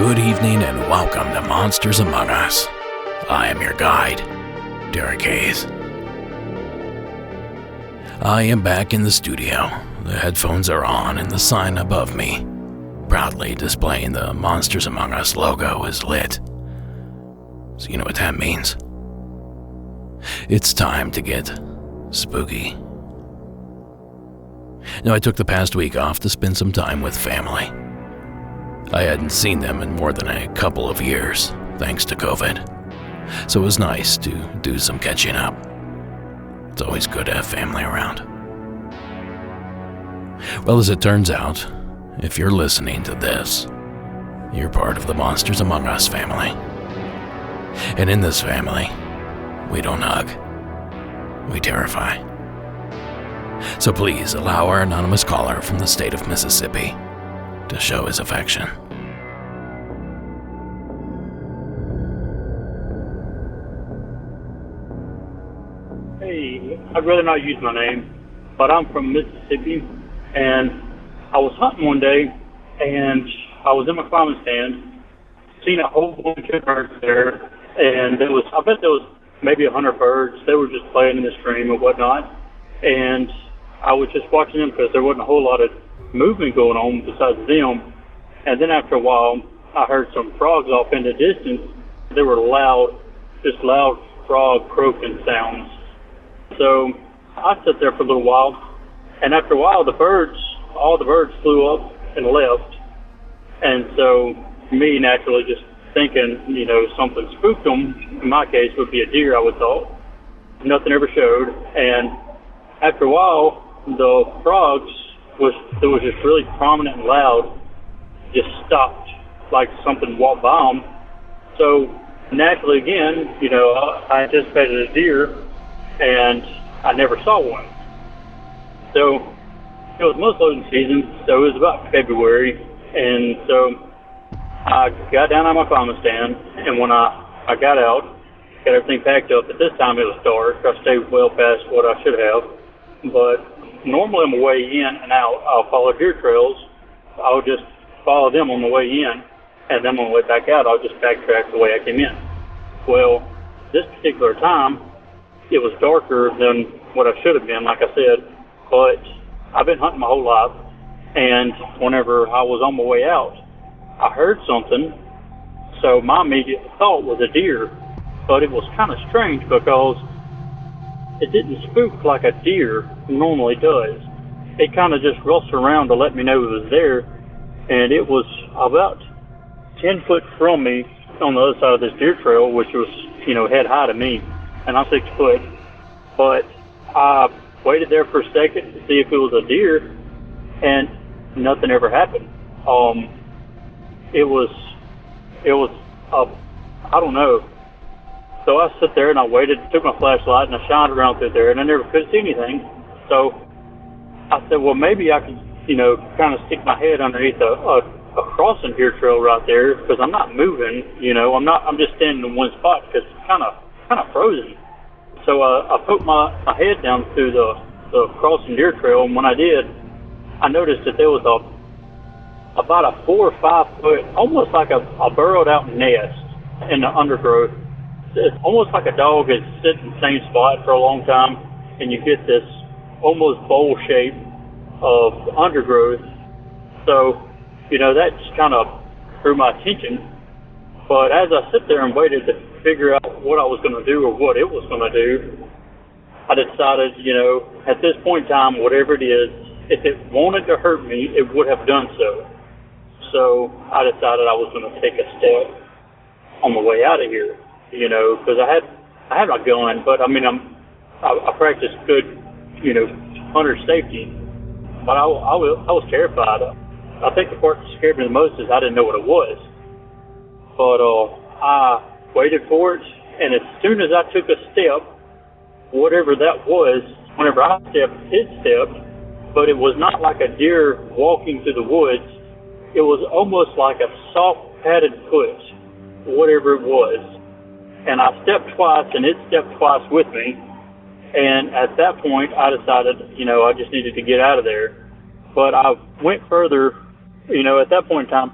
Good evening and welcome to Monsters Among Us. I am your guide, Derek Hayes. I am back in the studio. The headphones are on and the sign above me, proudly displaying the Monsters Among Us logo, is lit. So you know what that means. It's time to get spooky. Now, I took the past week off to spend some time with family. I hadn't seen them in more than a couple of years, thanks to COVID. So it was nice to do some catching up. It's always good to have family around. Well, as it turns out, if you're listening to this, you're part of the Monsters Among Us family. And in this family, we don't hug, we terrify. So please allow our anonymous caller from the state of Mississippi to show his affection. Hey, I'd rather not use my name, but I'm from Mississippi, and I was hunting one day, and I was in my climbing stand, seen a whole bunch of birds there, and I bet there was maybe 100 birds. They were just playing in the stream and whatnot, and I was just watching them because there wasn't a whole lot of movement going on besides them. And then after a while, I heard some frogs off in the distance. They were loud frog croaking sounds. So I sat there for a little while, and after a while, all the birds flew up and left. And so me naturally just thinking, something spooked them. In my case, would be a deer, I would thought. Nothing ever showed. And after a while, the frogs that was just really prominent and loud, just stopped like something walked by them. So naturally again, I anticipated a deer, and I never saw one. So it was muzzleloading season, so it was about February, and so I got down on my climbing stand, and when I got out, got everything packed up. At this time it was dark. I stayed well past what I should have, but normally on the way in and out, I'll follow deer trails. I'll just follow them on the way in, and then on the way back out, I'll just backtrack the way I came in. Well, this particular time, it was darker than what I should have been, like I said, but I've been hunting my whole life, and whenever I was on my way out, I heard something, so my immediate thought was a deer, but it was kind of strange because it didn't spook like a deer normally does. It kind of just rustled around to let me know it was there, and it was about 10 foot from me on the other side of this deer trail, which was, head high to me, and I'm 6 foot. But I waited there for a second to see if it was a deer, and nothing ever happened. It was I don't know. So I sat there and I waited, took my flashlight, and I shined around through there, and I never could see anything. So I said, well, maybe I could, kind of stick my head underneath a crossing deer trail right there, because I'm not moving, I'm just standing in one spot because it's kind of frozen. So I put my head down through the crossing deer trail, and when I did, I noticed that there was about a 4 or 5 foot, almost like a burrowed out nest in the undergrowth. It's almost like a dog has sit in the same spot for a long time, and you get this almost bowl shape of undergrowth. So, that just kind of drew my attention. But as I sit there and waited to figure out what I was going to do or what it was going to do, I decided, at this point in time, whatever it is, if it wanted to hurt me, it would have done so. So I decided I was going to take a step on the way out of here, because I had my gun, but I practiced good, hunter safety, but I was terrified. I think the part that scared me the most is I didn't know what it was. But I waited for it, and as soon as I took a step, whatever that was, whenever I stepped, it stepped, but it was not like a deer walking through the woods. It was almost like a soft padded foot, whatever it was. And I stepped twice, and it stepped twice with me. And at that point, I decided, I just needed to get out of there. But I went further, at that point in time,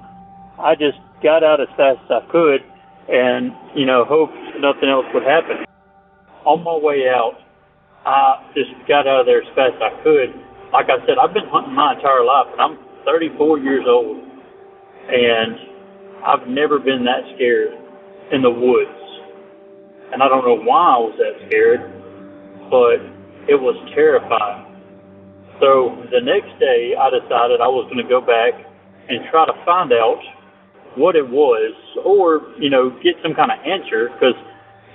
I just got out as fast as I could and, hoped nothing else would happen. On my way out, I just got out of there as fast as I could. Like I said, I've been hunting my entire life, and I'm 34 years old. And I've never been that scared in the woods. And I don't know why I was that scared, but it was terrifying. So the next day, I decided I was going to go back and try to find out what it was, or, get some kind of answer, because,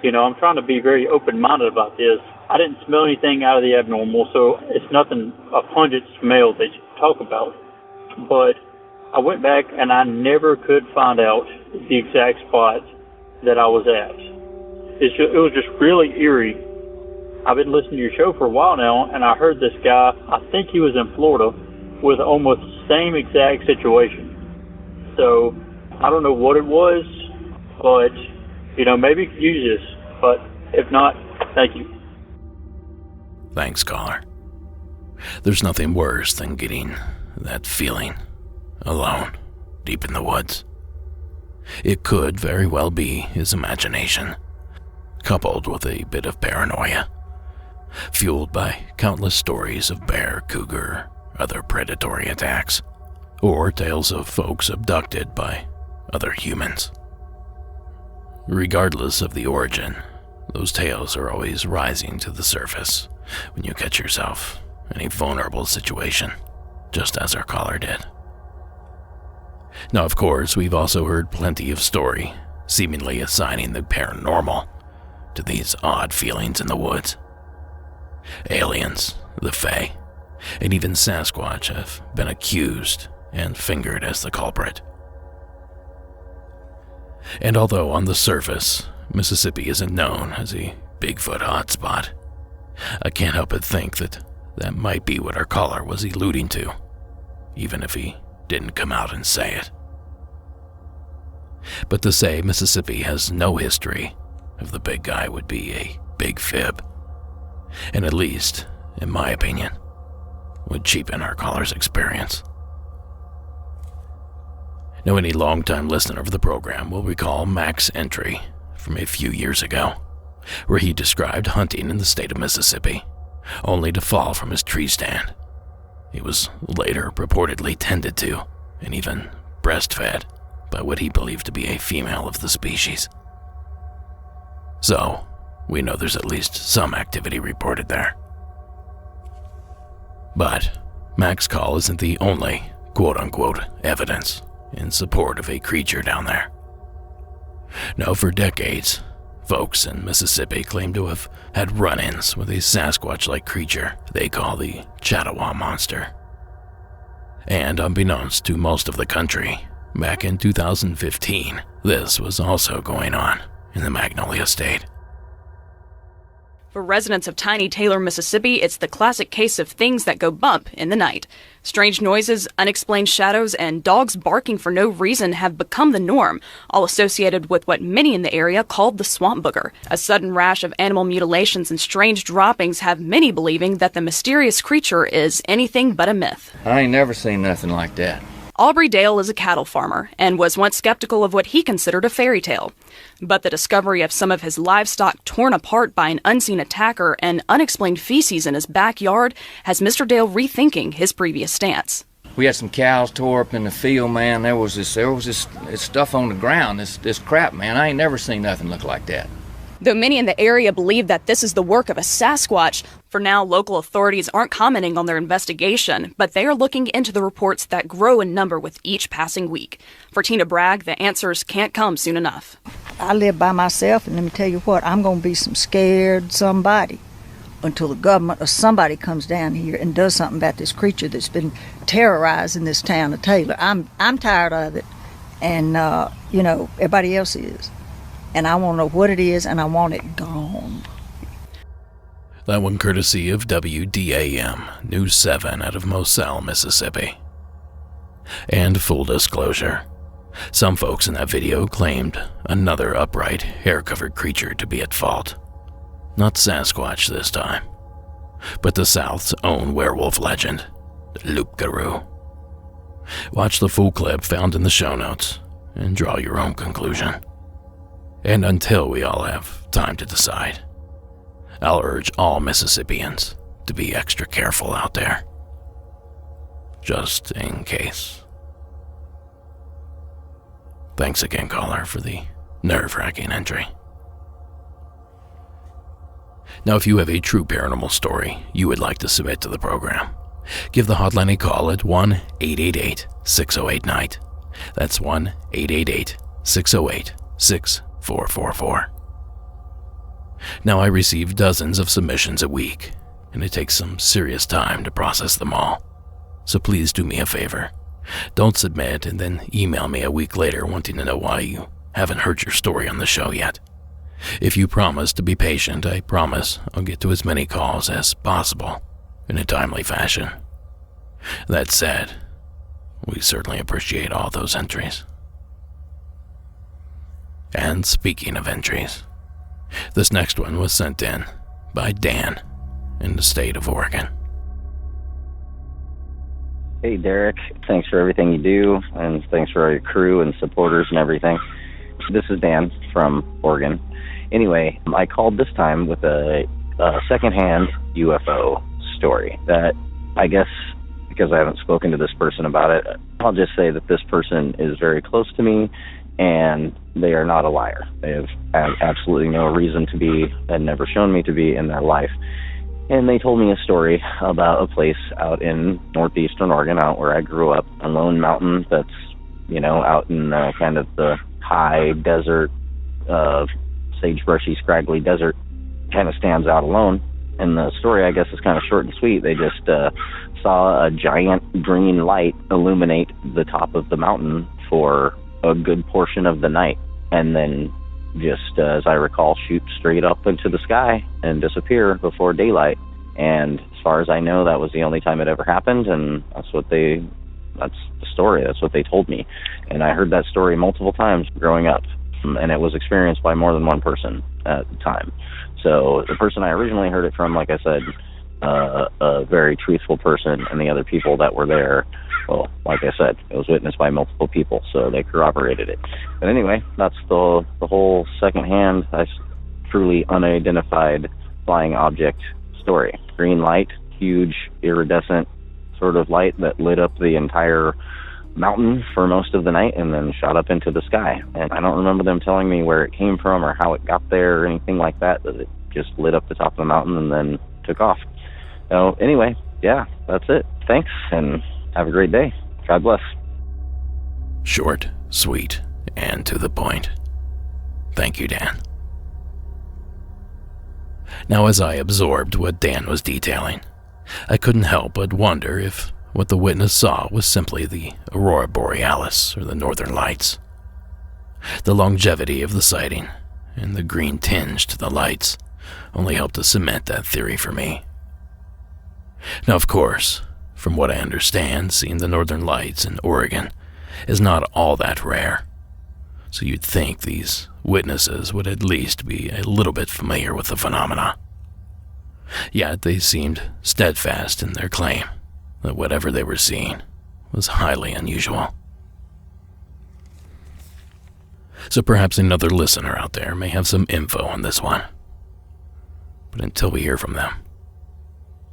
I'm trying to be very open-minded about this. I didn't smell anything out of the abnormal, so it's nothing, a pungent smell that you talk about. But I went back and I never could find out the exact spot that I was at. It was just really eerie. I've been listening to your show for a while now, and I heard this guy, I think he was in Florida, with almost the same exact situation. So I don't know what it was, but, maybe you could use this. But if not, thank you. Thanks, caller. There's nothing worse than getting that feeling alone, deep in the woods. It could very well be his imagination, coupled with a bit of paranoia, fueled by countless stories of bear, cougar, other predatory attacks, or tales of folks abducted by other humans. Regardless of the origin, those tales are always rising to the surface when you catch yourself in a vulnerable situation, just as our caller did. Now, of course, we've also heard plenty of story seemingly assigning the paranormal to these odd feelings in the woods. Aliens, the Fae, and even Sasquatch have been accused and fingered as the culprit. And although on the surface, Mississippi isn't known as a Bigfoot hotspot, I can't help but think that might be what our caller was alluding to, even if he didn't come out and say it. But to say Mississippi has no history of the big guy would be a big fib, and at least, in my opinion, would cheapen our caller's experience. Now, any longtime listener of the program will recall Mac's entry from a few years ago, where he described hunting in the state of Mississippi, only to fall from his tree stand. He was later purportedly tended to, and even breastfed, by what he believed to be a female of the species. So, we know there's at least some activity reported there. But Mac's call isn't the only quote-unquote evidence in support of a creature down there. Now, for decades, folks in Mississippi claim to have had run-ins with a Sasquatch-like creature they call the Chattawa monster. And unbeknownst to most of the country, back in 2015, this was also going on in the Magnolia State. For residents of tiny Taylor, Mississippi, it's the classic case of things that go bump in the night. Strange noises, unexplained shadows, and dogs barking for no reason have become the norm, all associated with what many in the area called the swamp booger. A sudden rash of animal mutilations and strange droppings have many believing that the mysterious creature is anything but a myth. I ain't never seen nothing like that. Aubrey Dale is a cattle farmer and was once skeptical of what he considered a fairy tale. But the discovery of some of his livestock torn apart by an unseen attacker and unexplained feces in his backyard has Mr. Dale rethinking his previous stance. We had some cows tore up in the field, man. There was this stuff on the ground, this crap, man. I ain't never seen nothing look like that. Though many in the area believe that this is the work of a Sasquatch, for now local authorities aren't commenting on their investigation, but they are looking into the reports that grow in number with each passing week. For Tina Bragg, the answers can't come soon enough. I live by myself, and let me tell you what, I'm going to be some scared somebody until the government or somebody comes down here and does something about this creature that's been terrorizing this town of Taylor. I'm tired of it, and everybody else is. And I want to know what it is, and I want it gone. That one courtesy of WDAM, News 7 out of Moselle, Mississippi. And full disclosure, some folks in that video claimed another upright, hair-covered creature to be at fault. Not Sasquatch this time, but the South's own werewolf legend, the Loup-Garou. Watch the full clip found in the show notes and draw your own conclusion. And until we all have time to decide, I'll urge all Mississippians to be extra careful out there. Just in case. Thanks again, caller, for the nerve-wracking entry. Now, if you have a true paranormal story you would like to submit to the program, give the hotline a call at 1-888-608-NIGHT. That's 1-888-608-6444. Now, I receive dozens of submissions a week, and it takes some serious time to process them all. So please do me a favor. Don't submit and then email me a week later wanting to know why you haven't heard your story on the show yet. If you promise to be patient, I promise I'll get to as many calls as possible in a timely fashion. That said, we certainly appreciate all those entries. And speaking of entries, this next one was sent in by Dan in the state of Oregon. Hey, Derek. Thanks for everything you do, and thanks for all your crew and supporters and everything. This is Dan from Oregon. Anyway, I called this time with a secondhand UFO story that I guess, because I haven't spoken to this person about it, I'll just say that this person is very close to me, and they are not a liar. They have absolutely no reason to be, and never shown me to be in their life. And they told me a story about a place out in northeastern Oregon, out where I grew up, a lone mountain that's, out in kind of the high desert, sagebrushy, scraggly desert, kind of stands out alone. And the story, I guess, is kind of short and sweet. They just saw a giant green light illuminate the top of the mountain for a good portion of the night, and then just, as I recall, shoot straight up into the sky and disappear before daylight. And as far as I know, that was the only time it ever happened, and that's the story. That's what they told me. And I heard that story multiple times growing up, and it was experienced by more than one person at the time. So the person I originally heard it from, like I said, a very truthful person, and the other people that were there, well, like I said, it was witnessed by multiple people, so they corroborated it. But anyway, that's the whole secondhand, truly unidentified flying object story. Green light, huge iridescent sort of light that lit up the entire mountain for most of the night and then shot up into the sky. And I don't remember them telling me where it came from or how it got there or anything like that, but it just lit up the top of the mountain and then took off. So anyway, yeah, that's it. Thanks, and have a great day. God bless. Short, sweet, and to the point. Thank you, Dan. Now, as I absorbed what Dan was detailing, I couldn't help but wonder if what the witness saw was simply the aurora borealis or the northern lights. The longevity of the sighting and the green tinge to the lights only helped to cement that theory for me. Now, of course, from what I understand, seeing the northern lights in Oregon is not all that rare, so you'd think these witnesses would at least be a little bit familiar with the phenomena. Yet they seemed steadfast in their claim that whatever they were seeing was highly unusual. So perhaps another listener out there may have some info on this one. But until we hear from them,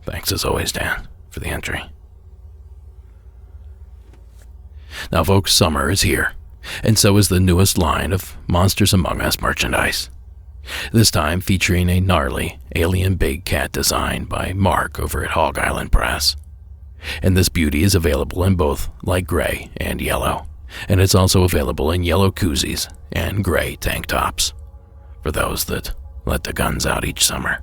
thanks as always, Dan, for the entry. Now, folks, summer is here, and so is the newest line of Monsters Among Us merchandise. This time featuring a gnarly alien big cat design by Mark over at Hog Island Press. And this beauty is available in both light gray and yellow, and it's also available in yellow koozies and gray tank tops for those that let the guns out each summer.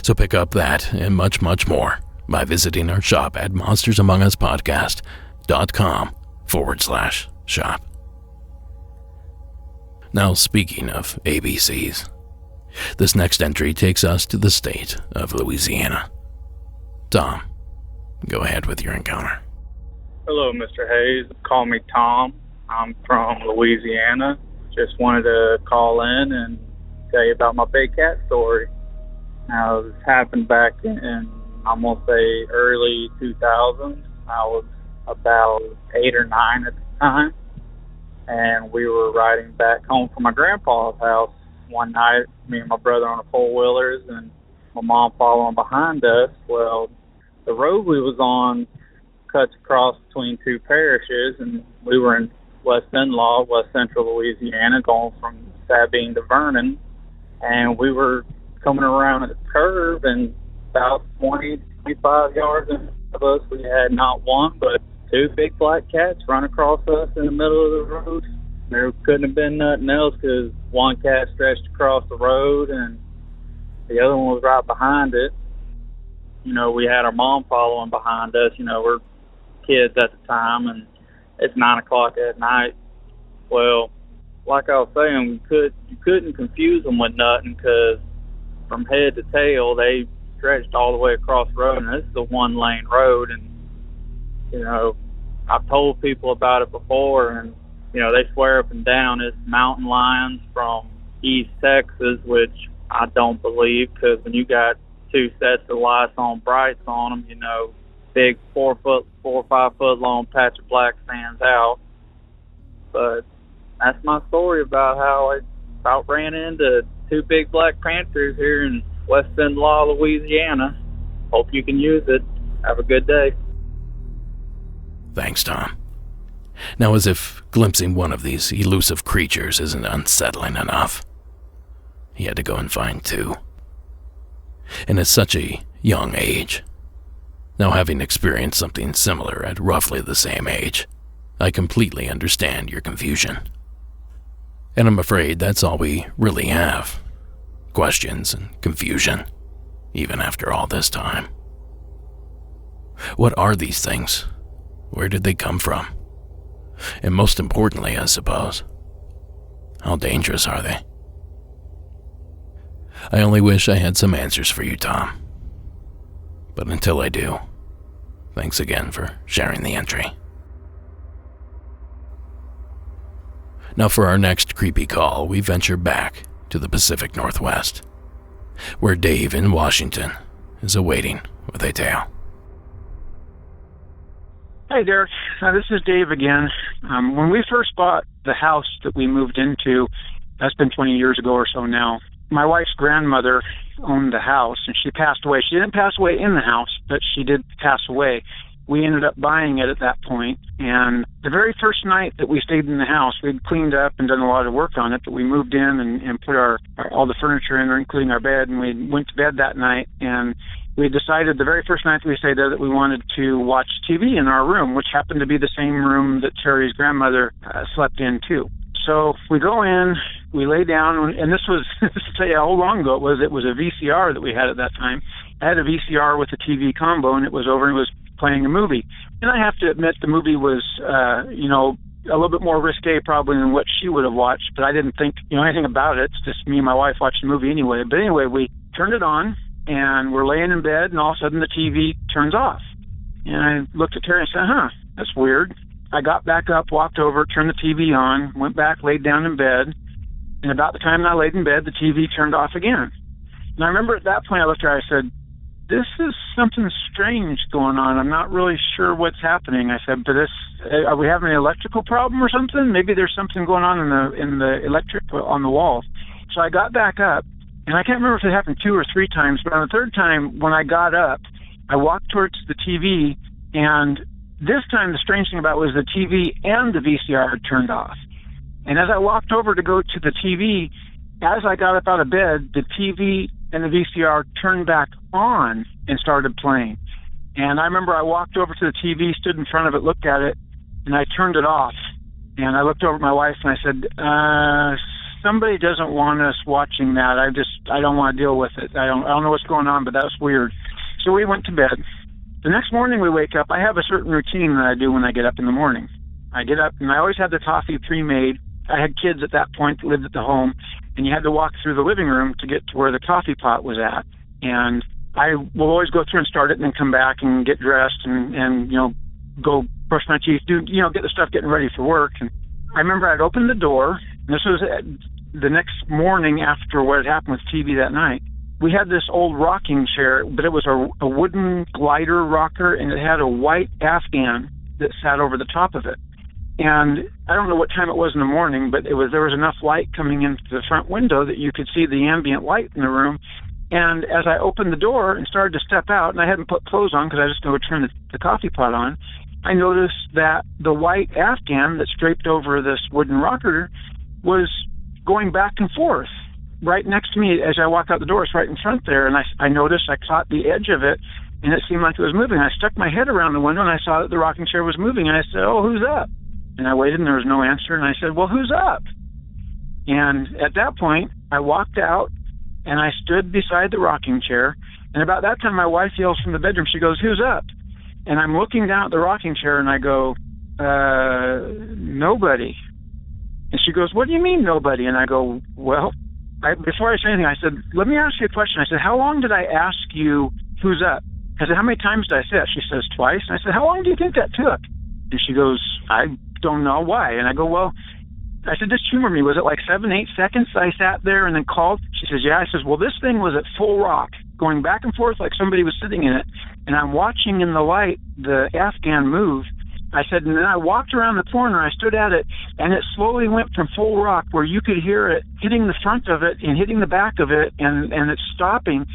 So pick up that and much, much more by visiting our shop at monstersamonguspodcast.com/shop. Now, speaking of ABCs, this next entry takes us to the state of Louisiana. Tom, go ahead with your encounter. Hello, Mr. Hayes. Call me Tom. I'm from Louisiana. Just wanted to call in and tell you about my big cat story. Now, this happened back in I'm going to say early 2000s. I was about 8 or 9 at the time, and we were riding back home from my grandpa's house one night, me and my brother on the four-wheelers and my mom following behind us. Well, the road we was on cuts across between two parishes, and we were in West Inlaw, West Central Louisiana, going from Sabine to Vernon, and we were coming around a curve, and about 25 yards in front of us, we had not one, but two big black cats run across us in the middle of the road. There couldn't have been nothing else because one cat stretched across the road and the other one was right behind it. You know, we had our mom following behind us. You know, we're kids at the time, and it's 9 o'clock at night. Well, like I was saying, you couldn't confuse them with nothing because from head to tail, they stretched all the way across the road, and this is a one-lane road. And you know, I've told people about it before, and you know, they swear up and down it's mountain lions from East Texas, which I don't believe, because when you got two sets of lights on brights on them, you know, big 4 or 5 foot long patch of black stands out. But that's my story about how I about ran into two big black panthers here in West Inlaw, Louisiana. Hope you can use it. Have a good day. Thanks, Tom. Now, as if glimpsing one of these elusive creatures isn't unsettling enough, he had to go and find two. And at such a young age, now having experienced something similar at roughly the same age, I completely understand your confusion. And I'm afraid that's all we really have. Questions and confusion, even after all this time. What are these things? Where did they come from? And most importantly, I suppose, how dangerous are they? I only wish I had some answers for you, Tom. But until I do, thanks again for sharing the entry. Now for our next creepy call, we venture back to the Pacific Northwest, where Dave in Washington is awaiting with a tale. Hi, Derek. This is Dave again. When we first bought the house that we moved into, that's been 20 years ago or so now, my wife's grandmother owned the house, and she passed away. She didn't pass away in the house, but she did pass away. We ended up buying it at that point, and the very first night that we stayed in the house, we'd cleaned up and done a lot of work on it, but we moved in and put all the furniture in, including our bed, and we went to bed that night, and we decided the very first night that we stayed there that we wanted to watch TV in our room, which happened to be the same room that Terry's grandmother slept in, too. So we go in, we lay down, and this was, to tell you how long ago it was a VCR that we had at that time. I had a VCR with a TV combo, and it was over, and it was playing a movie. And I have to admit the movie was, a little bit more risque probably than what she would have watched, but I didn't think, anything about it. It's just me and my wife watched the movie anyway. But anyway, we turned it on, and we're laying in bed, and all of a sudden the TV turns off. And I looked at Terry and said, that's weird. I got back up, walked over, turned the TV on, went back, laid down in bed, and about the time I laid in bed, the TV turned off again. And I remember at that point I looked at her, I said, this is something strange going on. I'm not really sure what's happening. I said, but are we having an electrical problem or something? Maybe there's something going on in the electric on the wall. So I got back up, and I can't remember if it happened 2 or 3 times, but on the third time when I got up, I walked towards the TV, and this time the strange thing about it was the TV and the VCR had turned off. And as I walked over to go to the TV, as I got up out of bed, the TV and the VCR turned back on and started playing. And I remember I walked over to the TV, stood in front of it, looked at it, and I turned it off. And I looked over at my wife and I said, somebody doesn't want us watching that. I don't want to deal with it. I don't know what's going on, but that's weird. So we went to bed. The next morning we wake up. I have a certain routine that I do when I get up in the morning. I get up, and I always had the coffee pre-made. I had kids at that point that lived at the home, and you had to walk through the living room to get to where the coffee pot was at. And I will always go through and start it and then come back and get dressed and go brush my teeth, get the stuff getting ready for work. And I remember I'd opened the door, and this was the next morning after what had happened with TV that night. We had this old rocking chair, but it was a wooden glider rocker, and it had a white Afghan that sat over the top of it. And I don't know what time it was in the morning, but there was enough light coming into the front window that you could see the ambient light in the room. And as I opened the door and started to step out, and I hadn't put clothes on because I just would turn the coffee pot on, I noticed that the white Afghan that's draped over this wooden rocker was going back and forth right next to me as I walked out the door. It's right in front there, and I noticed, I caught the edge of it, and it seemed like it was moving. I stuck my head around the window, and I saw that the rocking chair was moving, and I said, "Oh, who's up?" And I waited, and there was no answer, and I said, "Well, who's up?" And at that point, I walked out, and I stood beside the rocking chair, and about that time, my wife yells from the bedroom. She goes, "Who's up?" And I'm looking down at the rocking chair, and I go, "Nobody." And she goes, "What do you mean, nobody?" And I go, "Well," before I say anything, I said, "Let me ask you a question." I said, "How long did I ask you who's up?" I said, "How many times did I say that?" She says, "Twice." And I said, "How long do you think that took?" And she goes, "I don't know why." And I go, "Well," I said, "Just humor me. Was it like 7-8 seconds I sat there and then called?" She says, "Yeah." I says, "Well, this thing was at full rock, going back and forth like somebody was sitting in it. And I'm watching in the light the Afghan move." I said, "And then I walked around the corner, I stood at it, and it slowly went from full rock where you could hear it hitting the front of it and hitting the back of it, and it's stopping.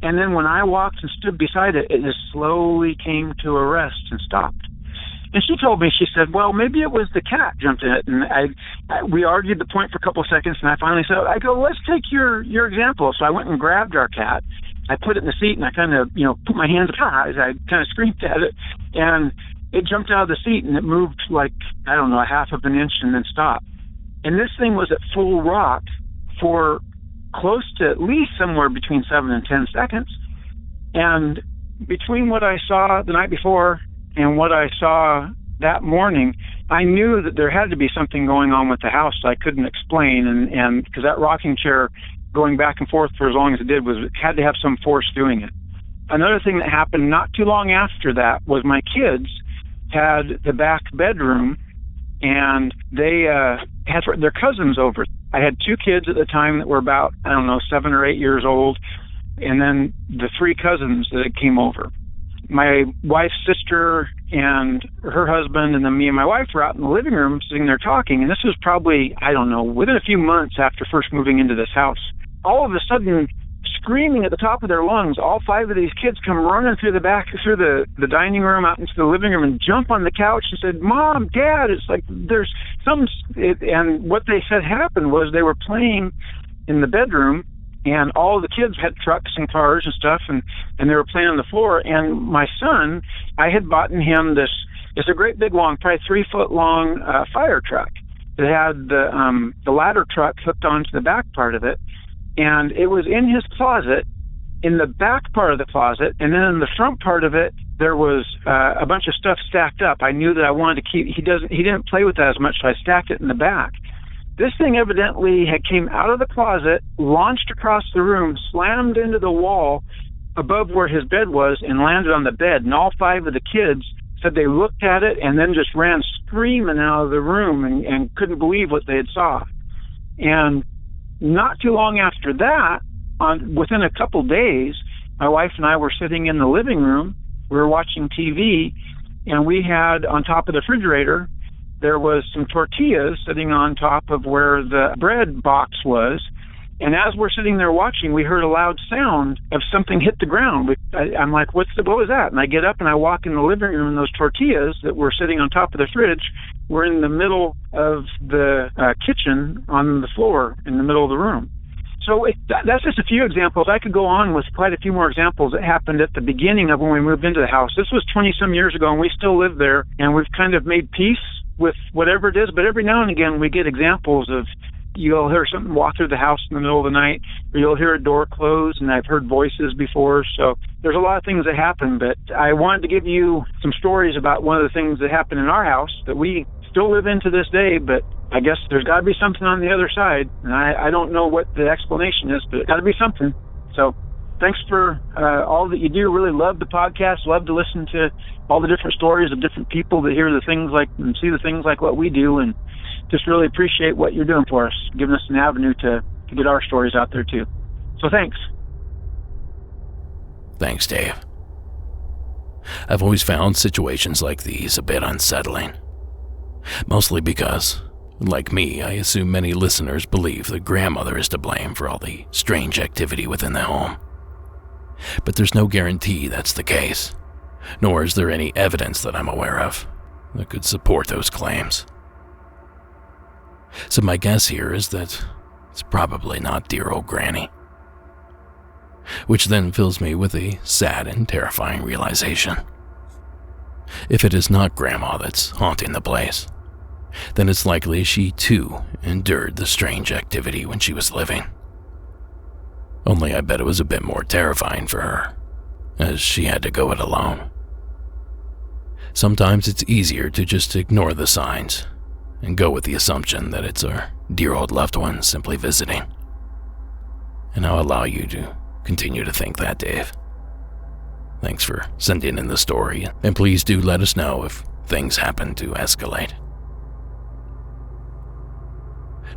And then when I walked and stood beside it, it just slowly came to a rest and stopped." And she told me, she said, "Well, maybe it was the cat jumped in it." And we argued the point for a couple of seconds, and I finally said, "Let's take your example." So I went and grabbed our cat. I put it in the seat, and I kind of, put my hands up. I kind of screamed at it, and it jumped out of the seat, and it moved like, I don't know, a half of an inch and then stopped. And this thing was at full rock for close to at least somewhere between 7 and 10 seconds. And between what I saw the night before and what I saw that morning, I knew that there had to be something going on with the house I couldn't explain. And because that rocking chair going back and forth for as long as it did had to have some force doing it. Another thing that happened not too long after that was my kids had the back bedroom, and they had their cousins over. I had 2 kids at the time that were about, 7 or 8 years old, and then the 3 cousins that came over. My wife's sister and her husband, and then me and my wife were out in the living room sitting there talking, and this was probably, within a few months after first moving into this house. All of a sudden, screaming at the top of their lungs, all 5 of these kids come running through the dining room out into the living room and jump on the couch and said, "Mom, Dad," it's like there's some, and what they said happened was they were playing in the bedroom, and all of the kids had trucks and cars and stuff, and they were playing on the floor. And my son, I had bought him it's a great big long, probably 3-foot long fire truck. It had the ladder truck hooked onto the back part of it. And it was in his closet, in the back part of the closet, and then in the front part of it, there was a bunch of stuff stacked up. I knew that I wanted to keep. He didn't play with that as much, so I stacked it in the back. This thing evidently had came out of the closet, launched across the room, slammed into the wall above where his bed was, and landed on the bed. And all 5 of the kids said they looked at it and then just ran screaming out of the room and couldn't believe what they had saw. And not too long after that, within a couple days, my wife and I were sitting in the living room. We were watching TV, and we had on top of the refrigerator, there was some tortillas sitting on top of where the bread box was. And as we're sitting there watching, we heard a loud sound of something hit the ground. I'm like, what was that? And I get up and I walk in the living room, and those tortillas that were sitting on top of the fridge were in the middle of the kitchen on the floor in the middle of the room. So that's just a few examples. I could go on with quite a few more examples that happened at the beginning of when we moved into the house. This was 20-some years ago, and we still live there, and we've kind of made peace with whatever it is. But every now and again, we get examples of, you'll hear something walk through the house in the middle of the night, or you'll hear a door close, and I've heard voices before. So there's a lot of things that happen, but I wanted to give you some stories about one of the things that happened in our house that we still live in to this day, but I guess there's got to be something on the other side, and I don't know what the explanation is, but it's got to be something. So thanks for all that you do. Really love the podcast, love to listen to all the different stories of different people that hear the things like and see the things like what we do, and just really appreciate what you're doing for us, giving us an avenue to get our stories out there too. So thanks. Thanks, Dave. I've always found situations like these a bit unsettling. Mostly because, like me, I assume many listeners believe the grandmother is to blame for all the strange activity within the home. But there's no guarantee that's the case, nor is there any evidence that I'm aware of that could support those claims. So my guess here is that it's probably not dear old Granny. Which then fills me with a sad and terrifying realization. If it is not Grandma that's haunting the place, then it's likely she too endured the strange activity when she was living. Only I bet it was a bit more terrifying for her, as she had to go it alone. Sometimes it's easier to just ignore the signs and go with the assumption that it's our dear old loved one simply visiting. And I'll allow you to continue to think that, Dave. Thanks for sending in the story, and please do let us know if things happen to escalate.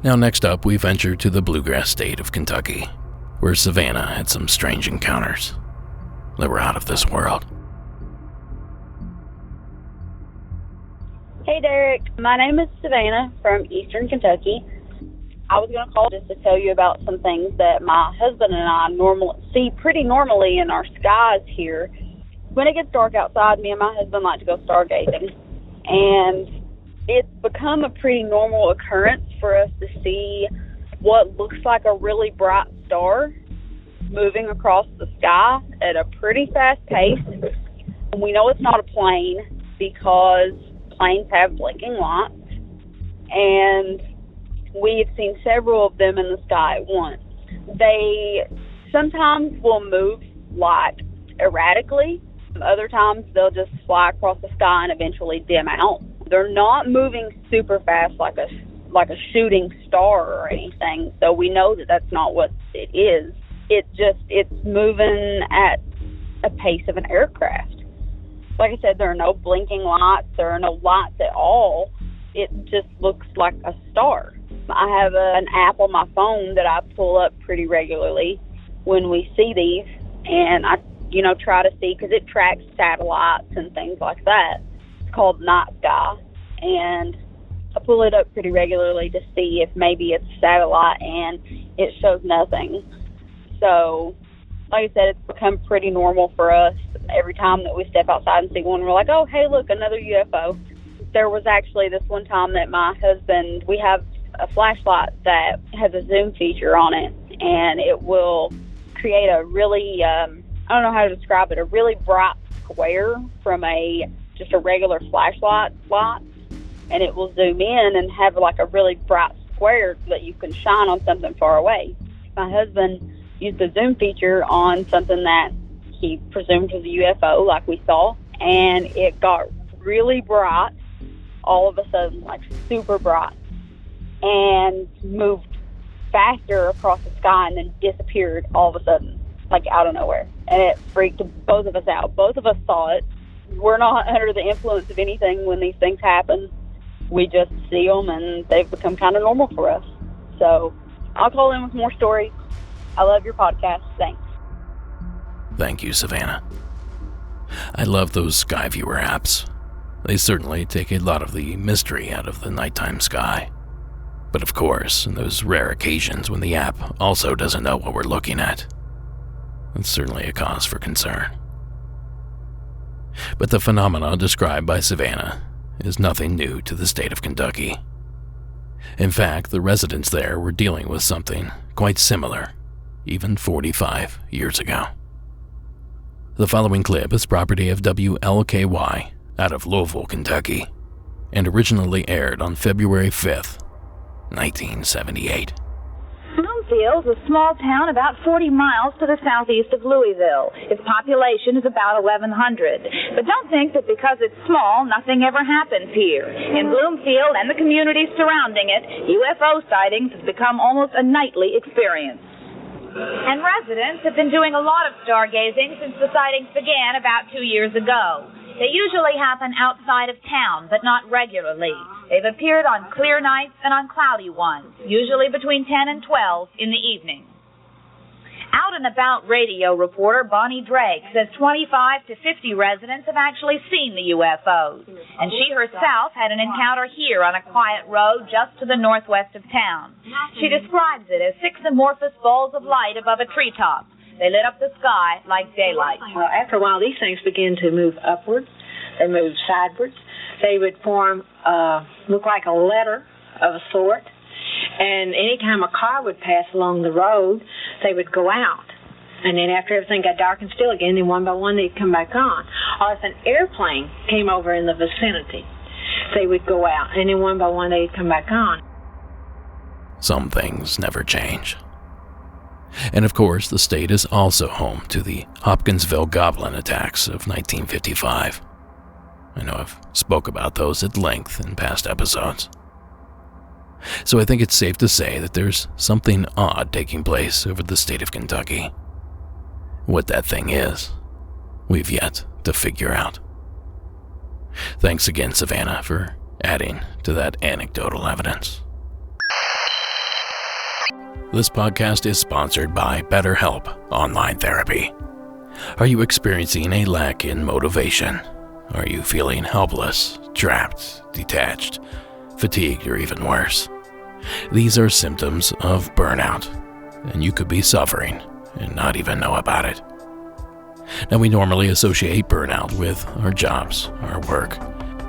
Now next up, we venture to the bluegrass state of Kentucky, where Savannah had some strange encounters that were out of this world. Hey Derek, my name is Savannah from Eastern Kentucky. I was going to call just to tell you about some things that my husband and I see pretty normally in our skies here. When it gets dark outside, me and my husband like to go stargazing. And it's become a pretty normal occurrence for us to see what looks like a really bright star moving across the sky at a pretty fast pace. And we know it's not a plane because planes have blinking lights. And we've seen several of them in the sky at once. They sometimes will move like erratically. Other times they'll just fly across the sky and eventually dim out. They're not moving super fast like a shooting star or anything, so we know that that's not what it is. It's moving at a pace of an aircraft. Like I said, there are no blinking lights, there are no lights at all. It just looks like a star. I have an app on my phone that I pull up pretty regularly when we see these, and I try to see, because it tracks satellites and things like that. It's called Night Sky, and I pull it up pretty regularly to see if maybe it's a satellite, and it shows nothing. So, like I said, it's become pretty normal for us. Every time that we step outside and see one, we're like, oh, hey, look, another UFO. There was actually this one time that my husband, we have a flashlight that has a zoom feature on it, and it will create a really, I don't know how to describe it, a really bright square from just a regular flashlight light, and it will zoom in and have like a really bright square that you can shine on something far away. My husband used the zoom feature on something that he presumed was a UFO, like we saw, and it got really bright all of a sudden, like super bright, and moved faster across the sky and then disappeared all of a sudden, like out of nowhere. And it freaked both of us out. Both of us saw it. We're not under the influence of anything when these things happen. We just see them, and they've become kind of normal for us. So I'll call in with more stories. I love your podcast. Thanks. Thank you, Savannah. I love those sky viewer apps. They certainly take a lot of the mystery out of the nighttime sky. But of course, in those rare occasions when the app also doesn't know what we're looking at, it's certainly a cause for concern. But the phenomena described by Savannah is nothing new to the state of Kentucky. In fact, the residents there were dealing with something quite similar, even 45 years ago. The following clip is property of WLKY out of Louisville, Kentucky, and originally aired on February 5th, 1978. Bloomfield is a small town about 40 miles to the southeast of Louisville. Its population is about 1,100. But don't think that because it's small, nothing ever happens here. In Bloomfield and the communities surrounding it, UFO sightings have become almost a nightly experience. And residents have been doing a lot of stargazing since the sightings began about 2 years ago. They usually happen outside of town, but not regularly. They've appeared on clear nights and on cloudy ones, usually between 10 and 12 in the evening. Out and About radio reporter Bonnie Drake says 25 to 50 residents have actually seen the UFOs, and she herself had an encounter here on a quiet road just to the northwest of town. She describes it as 6 amorphous balls of light above a treetop. They lit up the sky like daylight. Well, after a while, these things begin to move upwards. They move sidewards. They would form, look like a letter of a sort. And anytime a car would pass along the road, they would go out. And then after everything got dark and still again, then one by one they'd come back on. Or if an airplane came over in the vicinity, they would go out. And then one by one they'd come back on. Some things never change. And of course, the state is also home to the Hopkinsville Goblin attacks of 1955. I know I've spoke about those at length in past episodes. So I think it's safe to say that there's something odd taking place over the state of Kentucky. What that thing is, we've yet to figure out. Thanks again, Savannah, for adding to that anecdotal evidence. This podcast is sponsored by BetterHelp Online Therapy. Are you experiencing a lack in motivation? Are you feeling helpless, trapped, detached, fatigued, or even worse? These are symptoms of burnout, and you could be suffering and not even know about it. Now, we normally associate burnout with our jobs, our work,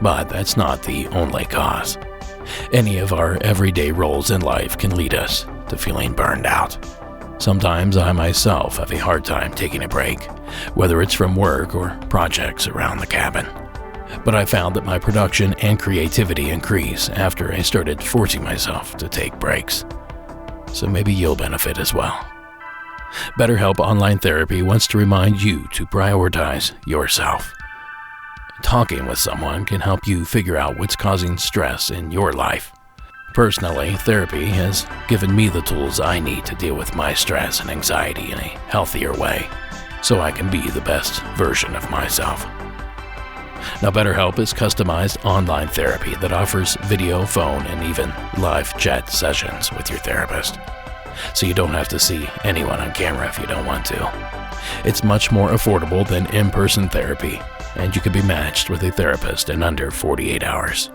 but that's not the only cause. Any of our everyday roles in life can lead us to feeling burned out. Sometimes I myself have a hard time taking a break, whether it's from work or projects around the cabin. But I found that my production and creativity increase after I started forcing myself to take breaks. So maybe you'll benefit as well. BetterHelp Online Therapy wants to remind you to prioritize yourself. Talking with someone can help you figure out what's causing stress in your life. Personally, therapy has given me the tools I need to deal with my stress and anxiety in a healthier way, so I can be the best version of myself. Now, BetterHelp is customized online therapy that offers video, phone, and even live chat sessions with your therapist, so you don't have to see anyone on camera if you don't want to. It's much more affordable than in-person therapy, and you can be matched with a therapist in under 48 hours.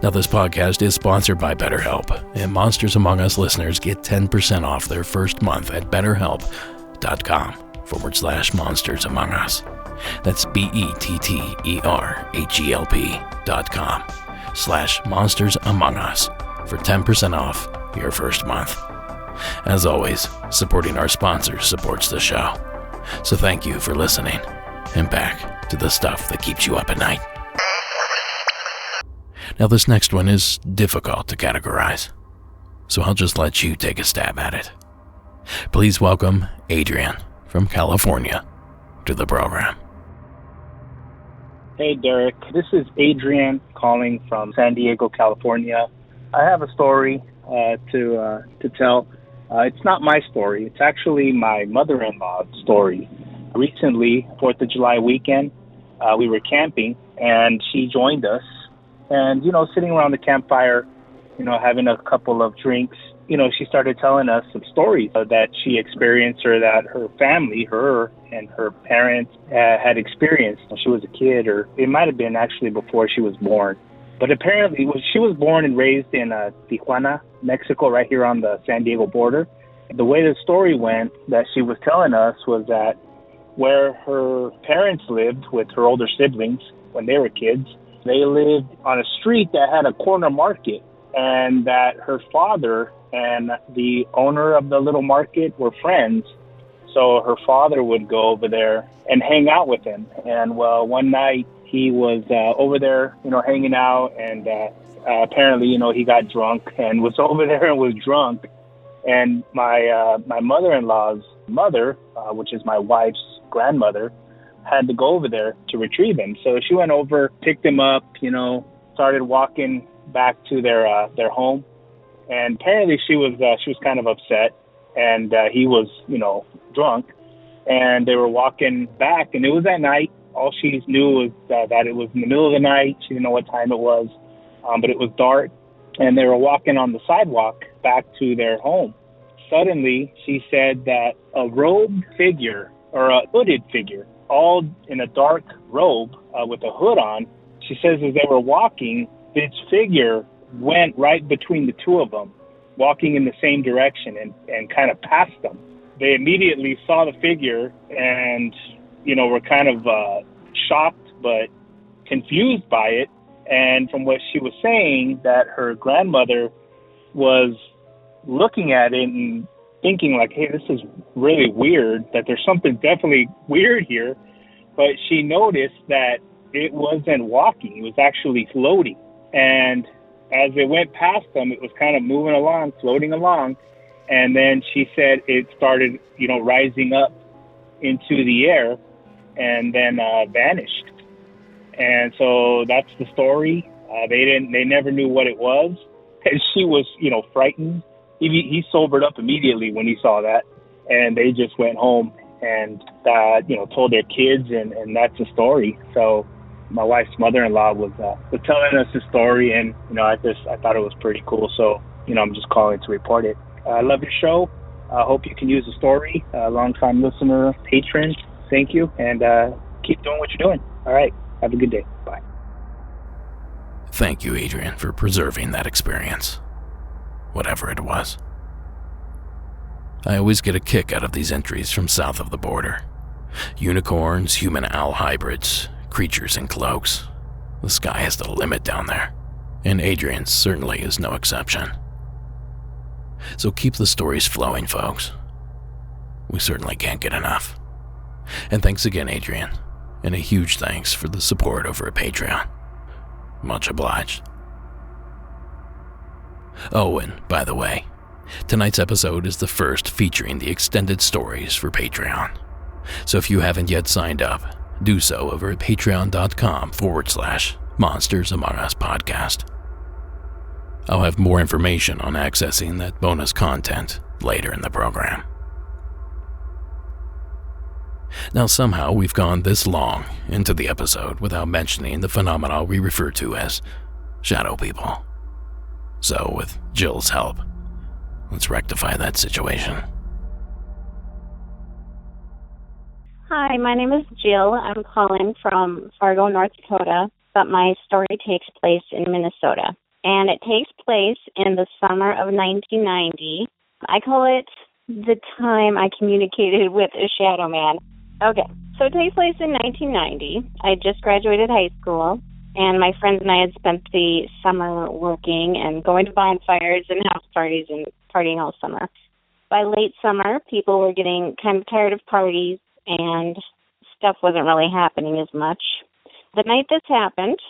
Now, this podcast is sponsored by BetterHelp, and Monsters Among Us listeners get 10% off their first month at betterhelp.com/Monsters Among Us. That's BetterHelp.com/Monsters Among Us for 10% off your first month. As always, supporting our sponsors supports the show. So thank you for listening, and back to the stuff that keeps you up at night. Now, this next one is difficult to categorize, so I'll just let you take a stab at it. Please welcome Adrian from California to the program. Hey, Derek. This is Adrian calling from San Diego, California. I have a story to tell. It's not my story. It's actually my mother-in-law's story. Recently, 4th of July weekend, we were camping, and she joined us. And, sitting around the campfire, having a couple of drinks, she started telling us some stories that she experienced or that her family, her and her parents had experienced when she was a kid, or it might have been actually before she was born. But apparently, she was born and raised in Tijuana, Mexico, right here on the San Diego border. The way the story went that she was telling us was that where her parents lived with her older siblings when they were kids, they lived on a street that had a corner market. and that her father and the owner of the little market were friends. So her father would go over there and hang out with him. And well, one night he was over there, hanging out, and apparently, he got drunk and was over there and was drunk. And my mother-in-law's mother, which is my wife's grandmother, had to go over there to retrieve him. So she went over, picked him up, started walking back to their home. And apparently she was kind of upset, and he was, drunk. And they were walking back, and it was at night. All she knew was that it was in the middle of the night. She didn't know what time it was, but it was dark. And they were walking on the sidewalk back to their home. Suddenly, she said that a robed figure, or a hooded figure, all in a dark robe with a hood on, she says as they were walking, this figure went right between the two of them, walking in the same direction and kind of passed them. They immediately saw the figure and, were kind of shocked but confused by it. And from what she was saying, that her grandmother was looking at it and thinking like, hey, this is really weird, that there's something definitely weird here. But she noticed that it wasn't walking, it was actually floating. And as it went past them, it was kind of moving along, floating along. And then she said it started, rising up into the air and then vanished. And so that's the story. They never knew what it was. And she was, frightened. He sobered up immediately when he saw that. And they just went home and, told their kids, and that's the story. So my wife's mother-in-law was telling us the story, and, I thought it was pretty cool. So, I'm just calling to report it. I love your show. I hope you can use the story. Long-time listener, patron, thank you. And keep doing what you're doing. All right. Have a good day. Bye. Thank you, Adrian, for preserving that experience, whatever it was. I always get a kick out of these entries from south of the border. Unicorns, human-owl hybrids, creatures in cloaks. The sky is the limit down there, and Adrian certainly is no exception. So keep the stories flowing, folks. We certainly can't get enough. And thanks again, Adrian. And a huge thanks for the support over at Patreon. Much obliged. Oh, and by the way, tonight's episode is the first featuring the extended stories for Patreon. So if you haven't yet signed up, do so over at patreon.com/Monsters Among Us Podcast. I'll have more information on accessing that bonus content later in the program. Now somehow we've gone this long into the episode without mentioning the phenomena we refer to as shadow people. So with Jill's help, let's rectify that situation. Hi, my name is Jill. I'm calling from Fargo, North Dakota, but my story takes place in Minnesota. And it takes place in the summer of 1990. I call it the time I communicated with a shadow man. Okay, so it takes place in 1990. I just graduated high school, and my friends and I had spent the summer working and going to bonfires and house parties and partying all summer. By late summer, people were getting kind of tired of parties, and stuff wasn't really happening as much. The night this happened,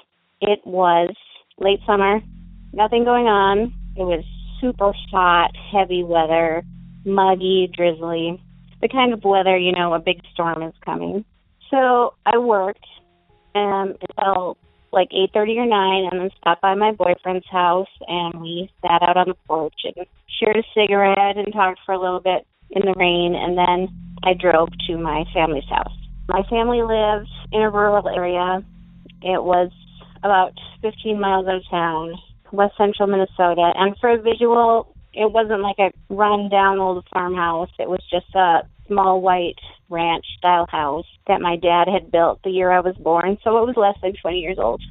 it was late summer, nothing going on. It was super hot, heavy weather, muggy, drizzly. The kind of weather, a big storm is coming. So I worked until like 8:30 or 9, and then stopped by my boyfriend's house, and we sat out on the porch and shared a cigarette and talked for a little bit in the rain, and then I drove to my family's house. My family lives in a rural area. It was about 15 miles out of town, west central Minnesota, and for a visual, it wasn't like a run-down old farmhouse. It was just a small white ranch-style house that my dad had built the year I was born, so it was less than 20 years old.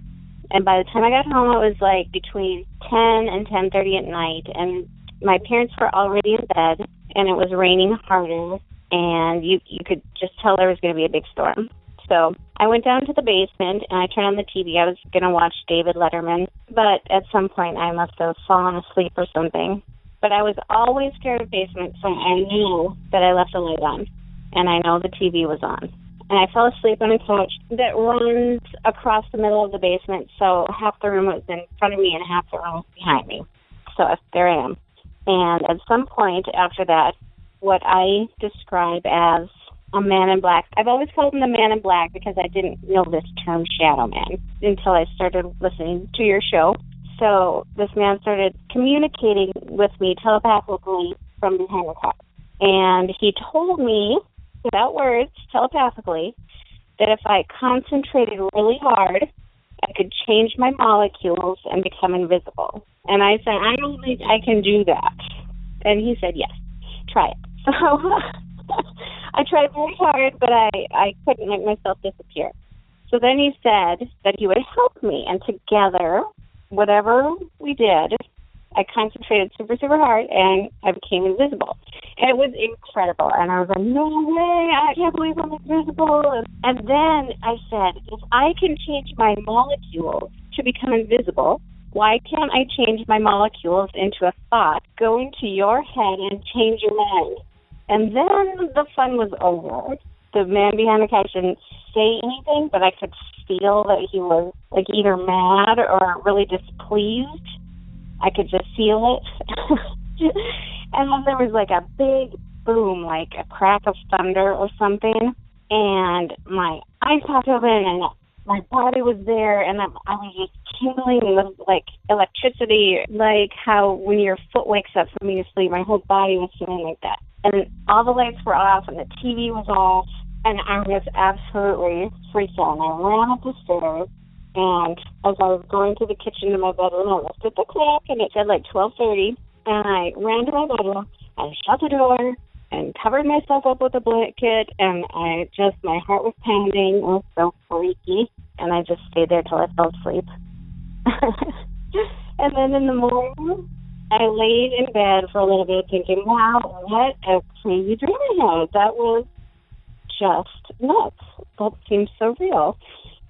And by the time I got home, it was like between 10 and 10:30 at night, and my parents were already in bed, and it was raining harder, and you could just tell there was going to be a big storm. So I went down to the basement and I turned on the TV. I was going to watch David Letterman, but at some point I must have fallen asleep or something. But I was always scared of basements, so I knew that I left the light on, and I know the TV was on. And I fell asleep on a couch that runs across the middle of the basement, so half the room was in front of me and half the room was behind me. So there I am. And at some point after that, what I describe as a man in black. I've always called him the man in black because I didn't know this term shadow man until I started listening to your show. So this man started communicating with me telepathically from behind the car. And he told me, without words, telepathically, that if I concentrated really hard, I could change my molecules and become invisible. And I said, I don't think I can do that. And he said, yes, try it. So I tried very hard, but I couldn't make myself disappear. So then he said that he would help me, and together, whatever we did, I concentrated super, super hard, and I became invisible. And it was incredible. And I was like, no way, I can't believe I'm invisible. And then I said, if I can change my molecules to become invisible, why can't I change my molecules into a thought, go into your head, and change your mind? And then the fun was over. The man behind the couch didn't say anything, but I could feel that he was like either mad or really displeased. I could just feel it. And then there was like a big boom, like a crack of thunder or something. And my eyes popped open and my body was there, and I was just tingling with like electricity, like how when your foot wakes up from being asleep, my whole body was feeling like that. And all the lights were off and the TV was off, and I was absolutely freaked out. And I ran up the stairs, and as I was going to the kitchen to my bedroom, I looked at the clock, and it said like 12:30, and I ran to my bedroom, I shut the door, and covered myself up with a blanket, and my heart was pounding. It was so freaky, and I just stayed there till I fell asleep. And then in the morning, I laid in bed for a little bit thinking, wow, what a crazy dream I had. That was just nuts. That seemed so real.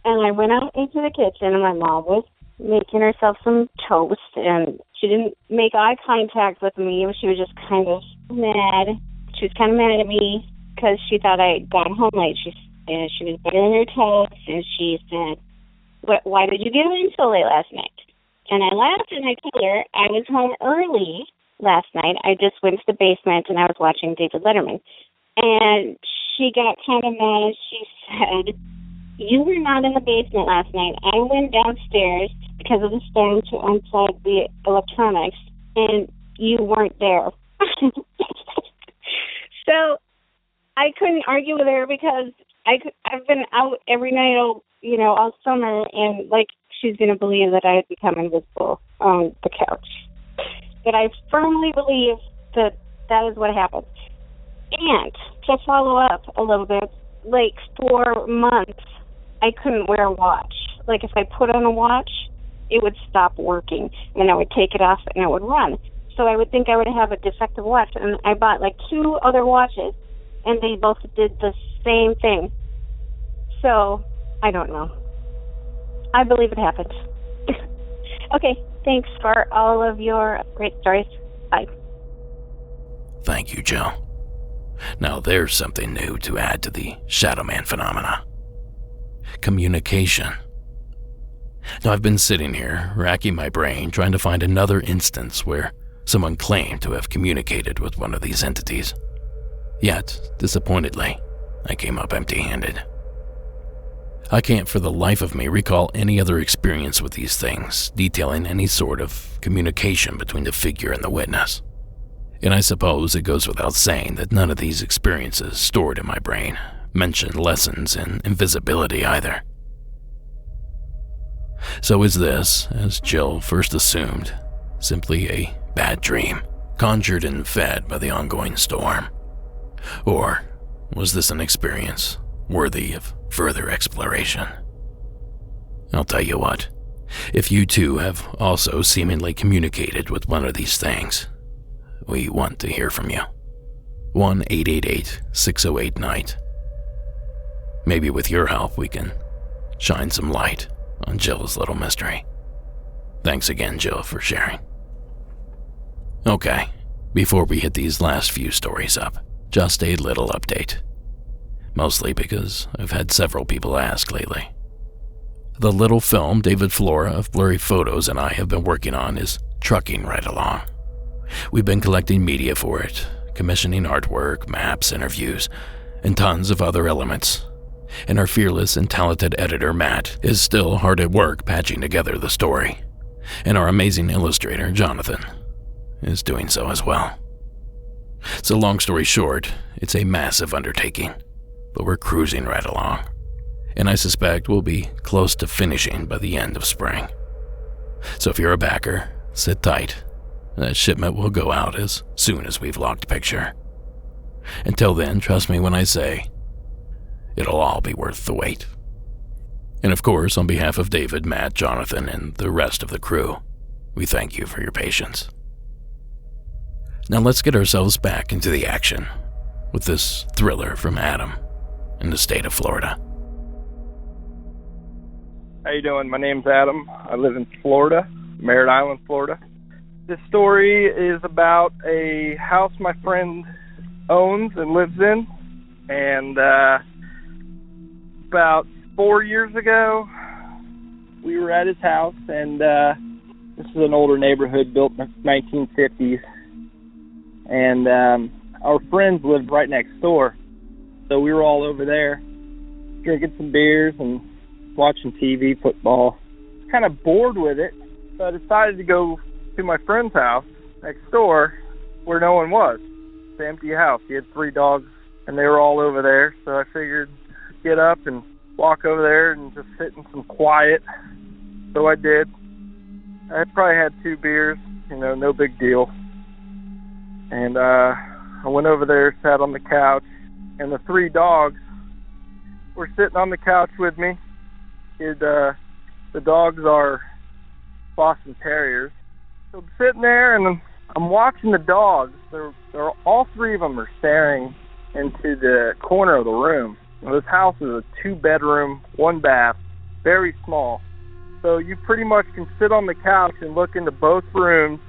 And I went out into the kitchen, and my mom was making herself some toast, and she didn't make eye contact with me. She was just kind of mad. She was kind of mad at me because she thought I had gone home late. She was buttering her toast, and she said, why did you get home so late last night? And I laughed, and I told her I was home early last night. I just went to the basement, and I was watching David Letterman. And she got kind of mad. She said, you were not in the basement last night. I went downstairs because of the storm to unplug the electronics, and you weren't there. So I couldn't argue with her because I've been out every night all summer, and like she's going to believe that I had become invisible on the couch. But I firmly believe that is what happened. And to follow up a little bit, like for months, I couldn't wear a watch. Like if I put on a watch, it would stop working, and I would take it off and it would run. So I would think I would have a defective watch, and I bought like 2 other watches, and they both did the same thing. So I don't know. I believe it happened. Okay, thanks for all of your great stories. Bye. Thank you, Joe. Now there's something new to add to the Shadow Man phenomena. Communication. Now I've been sitting here, racking my brain, trying to find another instance where someone claimed to have communicated with one of these entities. Yet, disappointedly, I came up empty-handed. I can't for the life of me recall any other experience with these things, detailing any sort of communication between the figure and the witness. And I suppose it goes without saying that none of these experiences stored in my brain mentioned lessons in invisibility either. So is this, as Jill first assumed, simply a bad dream, conjured and fed by the ongoing storm? Or was this an experience worthy of further exploration? I'll tell you what, if you too have also seemingly communicated with one of these things, we want to hear from you. 1-888-608-NIGHT. Maybe with your help we can shine some light on Jill's little mystery. Thanks again, Jill, for sharing. Okay, before we hit these last few stories up, just a little update. Mostly because I've had several people ask lately. The little film David Flora of Blurry Photos and I have been working on is trucking right along. We've been collecting media for it, commissioning artwork, maps, interviews, and tons of other elements. And our fearless and talented editor, Matt, is still hard at work patching together the story. And our amazing illustrator, Jonathan, is doing so as well. So long story short, it's a massive undertaking, but we're cruising right along. And I suspect we'll be close to finishing by the end of spring. So if you're a backer, sit tight. That shipment will go out as soon as we've locked picture. Until then, trust me when I say, it'll all be worth the wait. And of course, on behalf of David, Matt, Jonathan, and the rest of the crew, we thank you for your patience. Now let's get ourselves back into the action with this thriller from Adam in the state of Florida. How you doing? My name's Adam. I live in Florida, Merritt Island, Florida. This story is about a house my friend owns and lives in. And about 4 years ago, we were at his house, and this is an older neighborhood built in the 1950s. And our friends lived right next door. So we were all over there drinking some beers and watching TV, football. Kind of bored with it, so I decided to go to my friend's house next door where no one was. It's an empty house. He had 3 dogs, and they were all over there. So I figured get up and walk over there and just sit in some quiet. So I did. I probably had 2 beers, no big deal. And I went over there, sat on the couch, and the 3 dogs were sitting on the couch with me. The dogs are Boston Terriers. So I'm sitting there and I'm watching the dogs. They're all 3 of them are staring into the corner of the room. Now, this house is a 2-bedroom, 1-bath, very small. So you pretty much can sit on the couch and look into both rooms,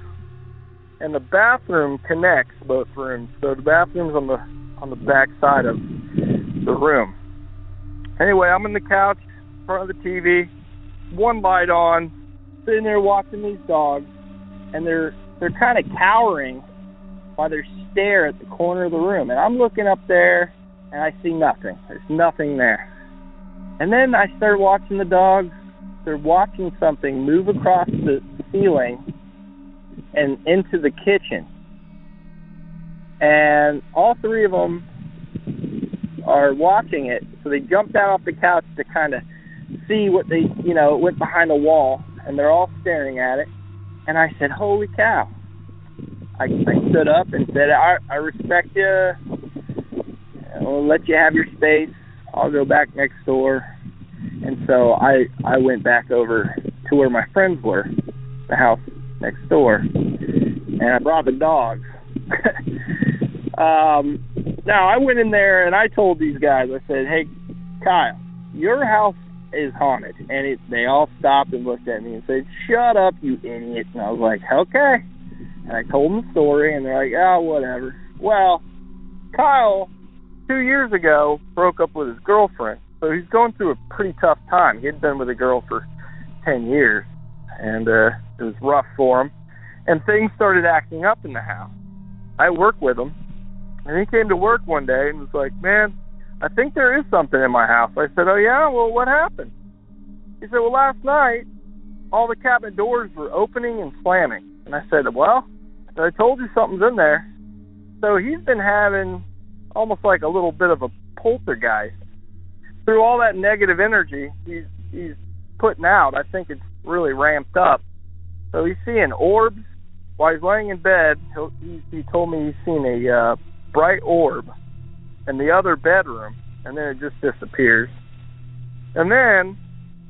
and the bathroom connects both rooms. So the bathroom's on the back side of the room. Anyway, I'm on the couch in front of the TV, one light on, sitting there watching these dogs, and they're kind of cowering while they stare at the corner of the room. And I'm looking up there, and I see nothing. There's nothing there. And then I start watching the dogs. They're watching something move across the ceiling and into the kitchen. And all 3 of them are watching it. So they jump down off the couch to kind of see what they, it went behind the wall. And they're all staring at it. And I said, holy cow. I stood up and said, I respect you. I'll let you have your space. I'll go back next door. And so I went back over to where my friends were, the house next door. And I brought the dogs. Now, I went in there and I told these guys, I said, hey, Kyle, your house is haunted. And they all stopped and looked at me and said, shut up, you idiot. And I was like, okay. And I told them the story, and they're like, oh, whatever. Well, Kyle, 2 years ago, broke up with his girlfriend. So he's going through a pretty tough time. He had been with a girl for 10 years, and it was rough for him. And things started acting up in the house. I worked with him, and he came to work one day and was like, man, I think there is something in my house. I said, oh, yeah? Well, what happened? He said, well, last night, all the cabinet doors were opening and slamming. And I said, well, I told you something's in there. So he's been having almost like a little bit of a poltergeist. Through all that negative energy he's putting out, I think it's really ramped up. So he's seeing orbs. While he's laying in bed, he told me he's seen a bright orb in the other bedroom, and then it just disappears. And then,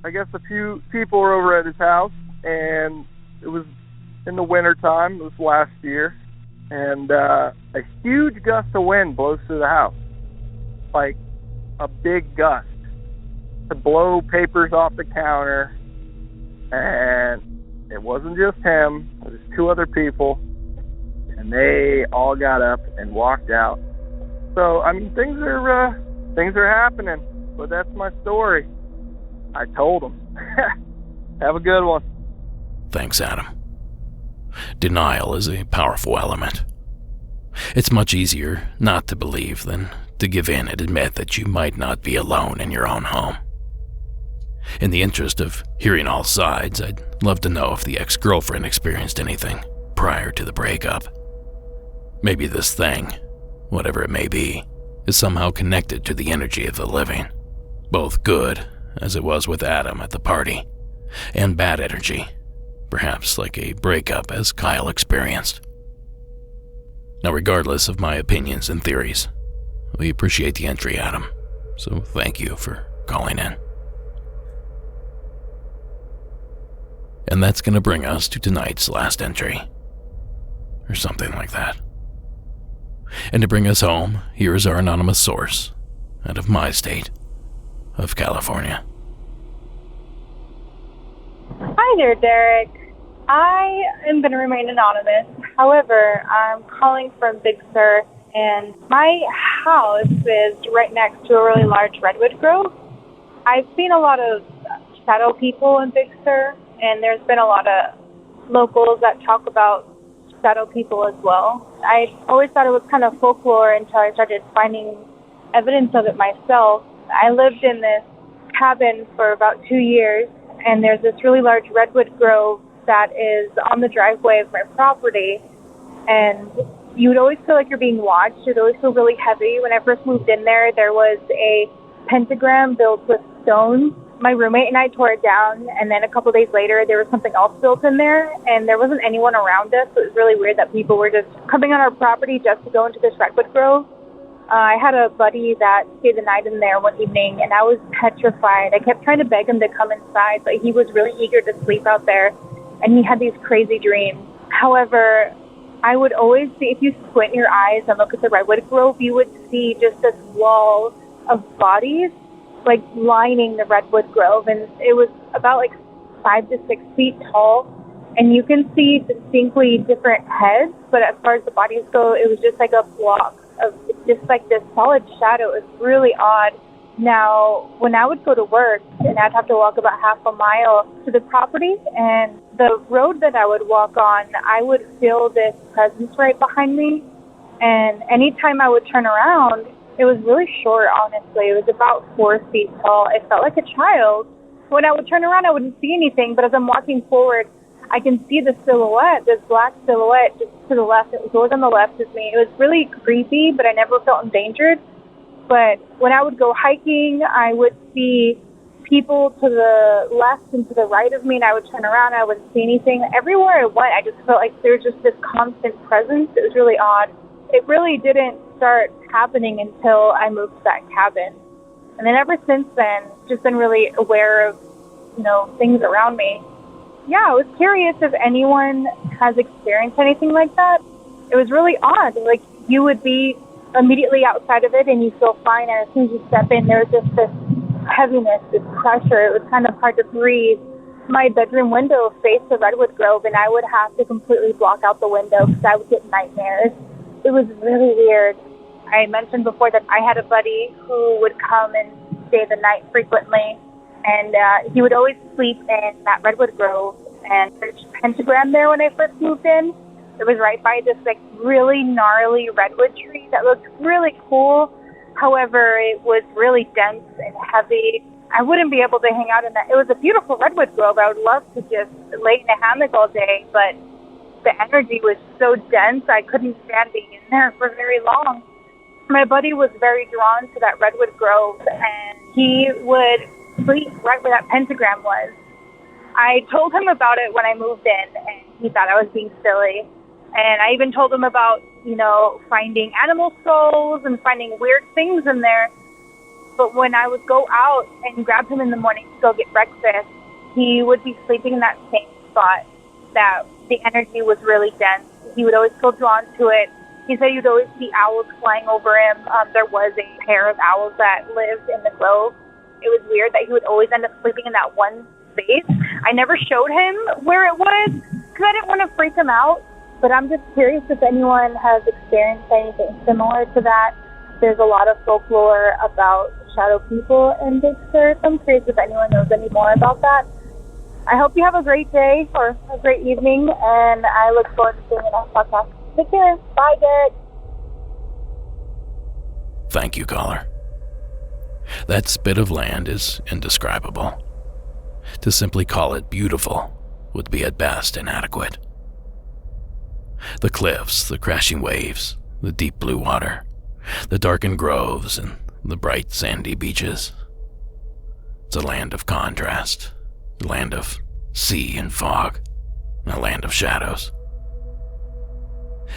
I guess a few people were over at his house, and it was in the wintertime, it was last year, and a huge gust of wind blows through the house, like a big gust. to blow papers off the counter, and it wasn't just him. It was 2 other people, and they all got up and walked out. So, I mean, things are happening, but that's my story. I told them. Have a good one. Thanks, Adam. Denial is a powerful element. It's much easier not to believe than to give in and admit that you might not be alone in your own home. In the interest of hearing all sides, I'd love to know if the ex-girlfriend experienced anything prior to the breakup. Maybe this thing, whatever it may be, is somehow connected to the energy of the living, both good, as it was with Adam at the party, and bad energy, perhaps like a breakup as Kyle experienced. Now, regardless of my opinions and theories, we appreciate the entry, Adam, so thank you for calling in. And that's going to bring us to tonight's last entry, or something like that. And to bring us home, here is our anonymous source, out of my state of California. Hi there, Derek. I am going to remain anonymous. However, I'm calling from Big Sur, and my house is right next to a really large redwood grove. I've seen a lot of shadow people in Big Sur, and there's been a lot of locals that talk about shadow people as well. I always thought it was kind of folklore until I started finding evidence of it myself. I lived in this cabin for about 2 years, and there's this really large redwood grove that is on the driveway of my property, and you would always feel like you're being watched. It would always feel really heavy. When I first moved in there was a pentagram built with stones. My roommate and I tore it down, and then a couple days later there was something else built in there, and there wasn't anyone around us, so it was really weird that people were just coming on our property just to go into this redwood grove. I had a buddy that stayed the night in there one evening, and I was petrified. I kept trying to beg him to come inside, but he was really eager to sleep out there, and he had these crazy dreams. However, I would always see, if you squint your eyes and look at the redwood grove, you would see just this wall of bodies, like lining the redwood grove, and it was about like 5 to 6 feet tall, and you can see distinctly different heads, but as far as the bodies go, it was just like a block of just like this solid shadow. It was really odd. Now, when I would go to work, and I'd have to walk about half a mile to the property, and the road that I would walk on, I would feel this presence right behind me, and anytime I would turn around, it was really short, honestly. It was about 4 feet tall. It felt like a child. When I would turn around, I wouldn't see anything, but as I'm walking forward, I can see the silhouette, this black silhouette just to the left. It was on the left of me. It was really creepy, but I never felt endangered. But when I would go hiking, I would see people to the left and to the right of me, and I would turn around, I wouldn't see anything. Everywhere I went, I just felt like there was just this constant presence. It was really odd. It really didn't start happening until I moved to that cabin. And then ever since then, just been really aware of, things around me. Yeah, I was curious if anyone has experienced anything like that. It was really odd. Like, you would be immediately outside of it and you feel fine, and as soon as you step in, there was just this heaviness, this pressure. It was kind of hard to breathe. My bedroom window faced the redwood grove, and I would have to completely block out the window because I would get nightmares. It was really weird. I mentioned before that I had a buddy who would come and stay the night frequently, and he would always sleep in that redwood grove. And there's a pentagram there when I first moved in. It was right by this really gnarly redwood tree that looked really cool. However, it was really dense and heavy. I wouldn't be able to hang out in that. It was a beautiful redwood grove. I would love to just lay in a hammock all day, but the energy was so dense I couldn't stand being in there for very long. My buddy was very drawn to that redwood grove, and he would sleep right where that pentagram was. I told him about it when I moved in, and he thought I was being silly. And I even told him about, finding animal skulls and finding weird things in there. But when I would go out and grab him in the morning to go get breakfast, he would be sleeping in that same spot that the energy was really dense. He would always feel drawn to it. He said you'd always see owls flying over him. There was a pair of owls that lived in the grove. it was weird that he would always end up sleeping in that one space. I never showed him where it was because I didn't want to freak him out, but I'm just curious if anyone has experienced anything similar to that. There's a lot of folklore about shadow people in Big Sur, so I'm curious if anyone knows any more about that. I hope you have a great day or a great evening, and I look forward to seeing you next podcast. Take care. Bye, Derek. Thank you, caller. That spit of land is indescribable. To simply call it beautiful would be at best inadequate. The cliffs, the crashing waves, the deep blue water, the darkened groves, and the bright sandy beaches. It's a land of contrast, a land of sea and fog, a land of shadows.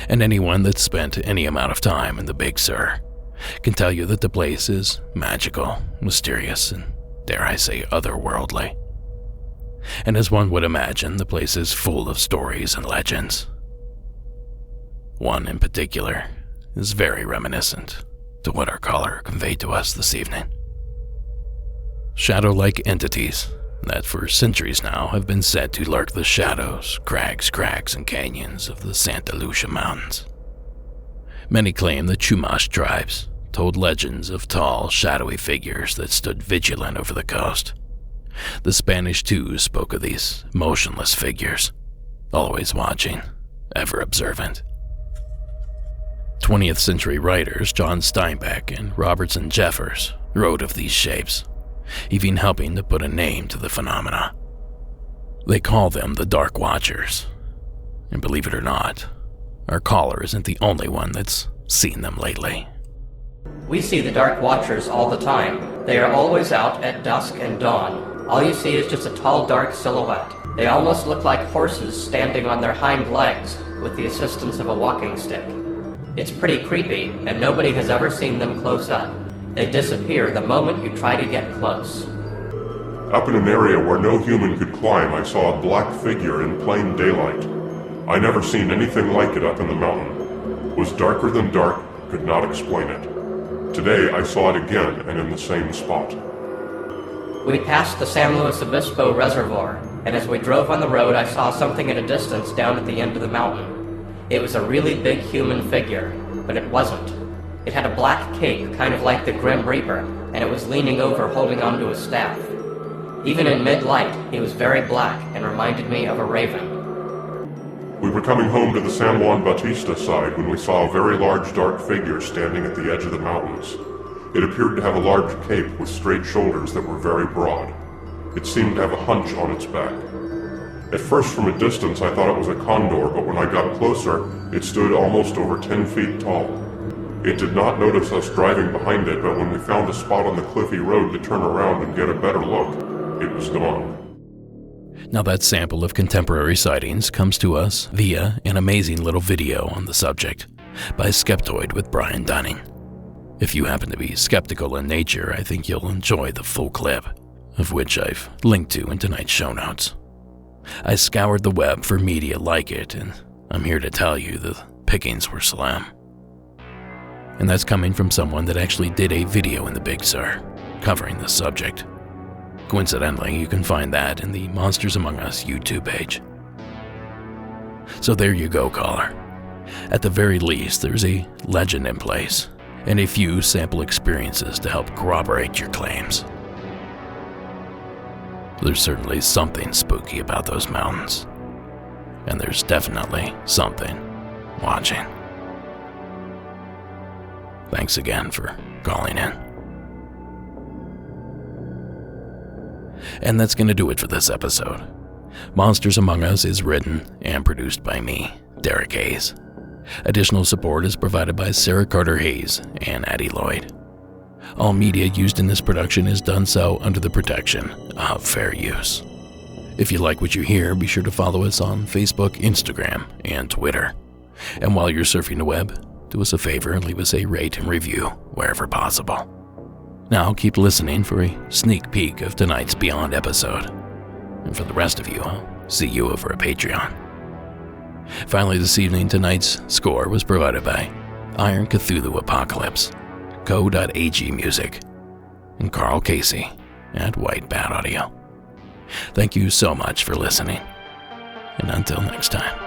And anyone that's spent any amount of time in the Big Sur can tell you that the place is magical, mysterious, and, dare I say, otherworldly. And as one would imagine, the place is full of stories and legends. One in particular is very reminiscent to what our caller conveyed to us this evening. Shadow-like entities that for centuries now have been said to lurk the shadows, crags, cracks, and canyons of the Santa Lucia Mountains. Many claim the Chumash tribes told legends of tall, shadowy figures that stood vigilant over the coast. The Spanish, too, spoke of these motionless figures, always watching, ever observant. 20th century writers John Steinbeck and Robertson Jeffers wrote of these shapes, even helping to put a name to the phenomena. They call them the Dark Watchers. And believe it or not, our caller isn't the only one that's seen them lately. We see the Dark Watchers all the time. They are always out at dusk and dawn. All you see is just a tall, dark silhouette. They almost look like horses standing on their hind legs with the assistance of a walking stick. It's pretty creepy, and nobody has ever seen them close up. They disappear the moment you try to get close. Up in an area where no human could climb, I saw a black figure in plain daylight. I never seen anything like it up in the mountain. It was darker than dark, could not explain it. Today I saw it again and in the same spot. We passed the San Luis Obispo Reservoir, and as we drove on the road I saw something at a distance down at the end of the mountain. It was a really big human figure, but it wasn't. It had a black cape, kind of like the Grim Reaper, and it was leaning over holding onto a staff. Even in mid-light, he was very black and reminded me of a raven. We were coming home to the San Juan Bautista side when we saw a very large dark figure standing at the edge of the mountains. It appeared to have a large cape with straight shoulders that were very broad. It seemed to have a hunch on its back. At first from a distance I thought it was a condor, but when I got closer, it stood almost over 10 feet tall. It did not notice us driving behind it, but when we found a spot on the cliffy road to turn around and get a better look, it was gone. Now that sample of contemporary sightings comes to us via an amazing little video on the subject by Skeptoid with Brian Dunning. If you happen to be skeptical in nature, I think you'll enjoy the full clip, of which I've linked to in tonight's show notes. I scoured the web for media like it, and I'm here to tell you the pickings were slim. And that's coming from someone that actually did a video in the Big Sur covering this subject. Coincidentally, you can find that in the Monsters Among Us YouTube page. So there you go, caller. At the very least, there's a legend in place, and a few sample experiences to help corroborate your claims. There's certainly something spooky about those mountains, and there's definitely something watching. Thanks again for calling in. And that's going to do it for this episode. Monsters Among Us is written and produced by me, Derek Hayes. Additional support is provided by Sarah Carter Hayes and Addie Lloyd. All media used in this production is done so under the protection of fair use. If you like what you hear, be sure to follow us on Facebook, Instagram, and Twitter. And while you're surfing the web, do us a favor and leave us a rate and review wherever possible. Now keep listening for a sneak peek of tonight's Beyond episode. And for the rest of you, I'll see you over at Patreon. Finally this evening, tonight's score was provided by Iron Cthulhu Apocalypse, Co.ag Music, and Carl Casey at White Bat Audio. Thank you so much for listening, and until next time.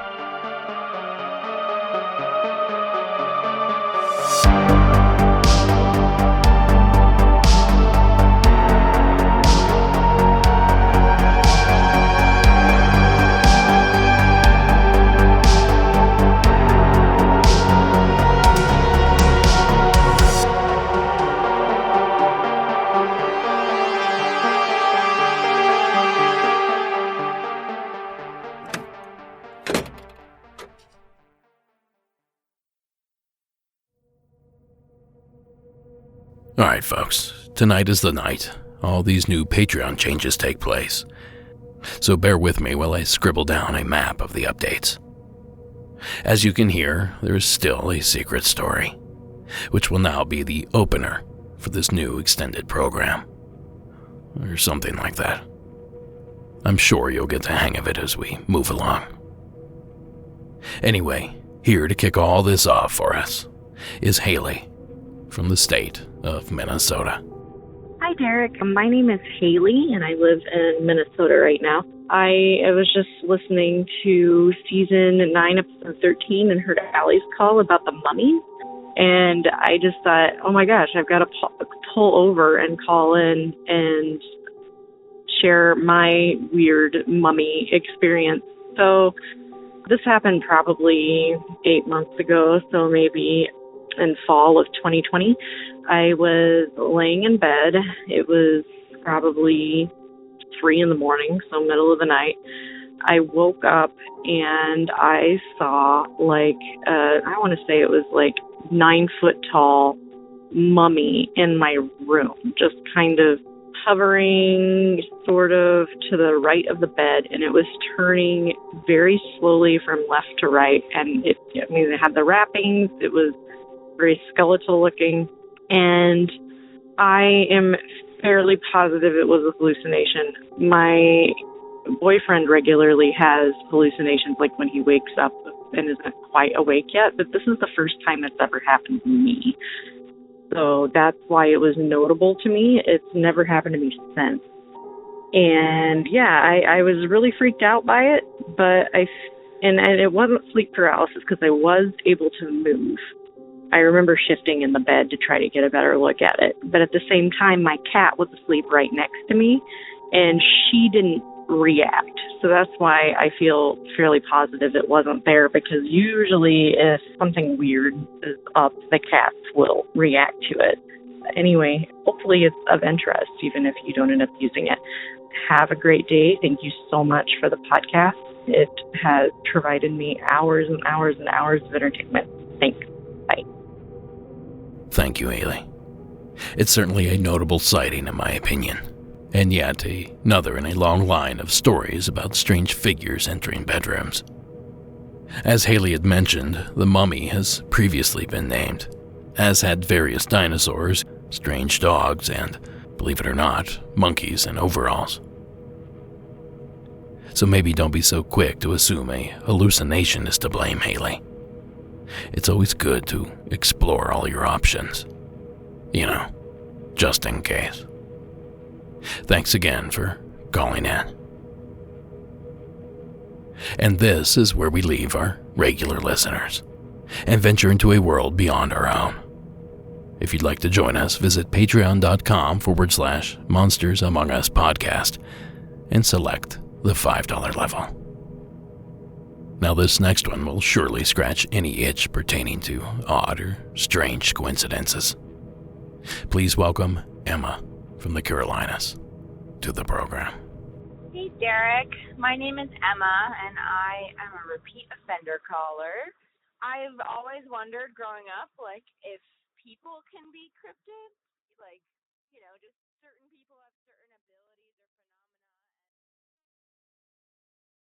Alright folks, tonight is the night all these new Patreon changes take place. So bear with me while I scribble down a map of the updates. As you can hear, there is still a secret story, which will now be the opener for this new extended program. Or something like that. I'm sure you'll get the hang of it as we move along. Anyway, here to kick all this off for us is Haley from the state of Minnesota. Hi, Derek. My name is Haley, and I live in Minnesota right now. I was just listening to season 9, episode 13, and heard Allie's call about the mummies. And I just thought, oh my gosh, I've got to pull over and call in and share my weird mummy experience. So this happened probably 8 months ago, so maybe in fall of 2020. I was laying in bed. It was probably 3 a.m, so middle of the night. I woke up and I saw I want to say it was 9-foot tall mummy in my room, just kind of hovering sort of to the right of the bed, and it was turning very slowly from left to right. And it had the wrappings. It was very skeletal looking, and I am fairly positive it was a hallucination. My boyfriend regularly has hallucinations, like when he wakes up and isn't quite awake yet, but this is the first time it's ever happened to me. So that's why it was notable to me. It's never happened to me since. And yeah, I was really freaked out by it, but and it wasn't sleep paralysis because I was able to move. I remember shifting in the bed to try to get a better look at it. But at the same time, my cat was asleep right next to me, and she didn't react. So that's why I feel fairly positive it wasn't there, because usually if something weird is up, the cats will react to it. Anyway, hopefully it's of interest, even if you don't end up using it. Have a great day. Thank you so much for the podcast. It has provided me hours and hours and hours of entertainment. Thanks. Bye. Thank you, Haley. It's certainly a notable sighting in my opinion, and yet another in a long line of stories about strange figures entering bedrooms. As Haley had mentioned, the mummy has previously been named, as had various dinosaurs, strange dogs, and, believe it or not, monkeys in overalls. So maybe don't be so quick to assume a hallucination is to blame, Haley. It's always good to explore all your options. Just in case. Thanks again for calling in. And this is where we leave our regular listeners and venture into a world beyond our own. If you'd like to join us, visit patreon.com/Monsters Among Us Podcast and select the $5 level. Now this next one will surely scratch any itch pertaining to odd or strange coincidences. Please welcome Emma from the Carolinas to the program. Hey Derek, my name is Emma and I am a repeat offender caller. I've always wondered growing up, if people can be cryptids, just certain people have certain abilities or phenomena.